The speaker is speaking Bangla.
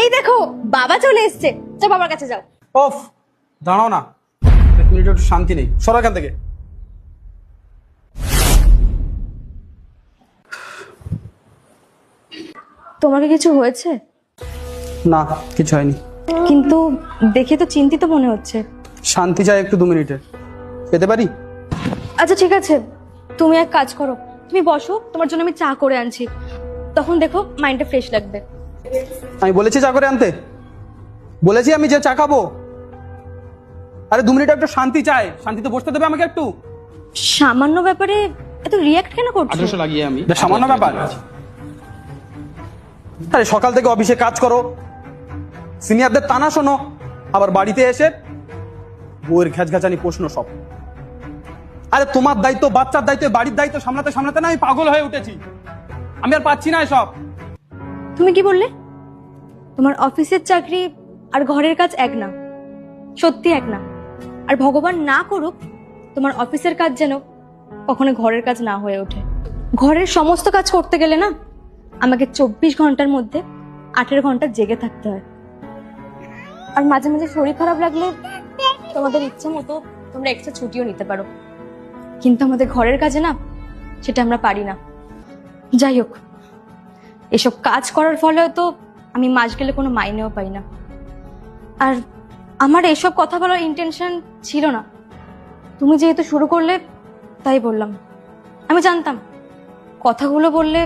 এই দেখো বাবা চলে এসছে, যাও বাবার কাছে যাও। অফ, দাঁড়াও না, এক মিনিট একটু শান্তি নেই, সরো এখান থেকে। তোমার কি কিছু হয়েছে? না, কিছু হয়নি। কিন্তু দেখে তো চিন্তিত মনে হচ্ছে। শান্তি চাই একটু, 2 মিনিটের, পেতে পারি? আচ্ছা ঠিক আছে, তুমি এক কাজ করো, তুমি বসো, তোমার জন্য আমি চা করে আনছি, তখন দেখো মাইন্ডটা ফ্রেশ লাগবে। আমি বলেছি চা করে আনতে? বলেছি আমি যে চা খাবো? আরে 2 মিনিট একটু শান্তি চাই, শান্তিতে বসতে দেবে আমাকে একটু? সামান্য ব্যাপারে এত রিয়াক্ট কেন করছো? 1800 লাগিয়ে আমি এটা সামান্য ব্যাপার? আরে সকাল থেকে অফিসে কাজ করো, সিনিয়রদের টানা শোনো, আবার বাড়িতে এসে বউয়ের ঘ্যাচঘ্যাচানি প্রশ্ন সব। আরে তোমার দায়িত্ব, বাচ্চার দায়িত্ব, বাড়ির দায়িত্ব সামলাতে সামলাতে না আমি পাগল হয়ে উঠেছি, আমি আর পাচ্ছি না এসব। তুমি কি বললে? তোমার অফিসের চাকরি আর ঘরের কাজ এক না, সত্যি এক না। আর ভগবান না করুক তোমার অফিসের কাজ যেন কখনো ঘরের কাজ না হয়ে ওঠে। ঘরের সমস্ত কাজ করতে গেলে না আমাকে 24 ঘন্টার মধ্যে 18 ঘন্টা জেগে থাকতে হয়। আর মাঝে মাঝে শরীর খারাপ লাগলে তোমাদের ইচ্ছে মতো তোমরা এক্সট্রা ছুটিও নিতে পারো, কিন্তু আমাদের ঘরের কাজে না সেটা আমরা পারি না। যাই হোক, এসব কাজ করার ফলে তো আমি মাস গেলে কোনো মাইনেও পাই না। আর আমার এসব কথা বলার ইন্টেনশন ছিল না, তুমি যেহেতু শুরু করলে তাই বললাম। আমি জানতাম কথাগুলো বললে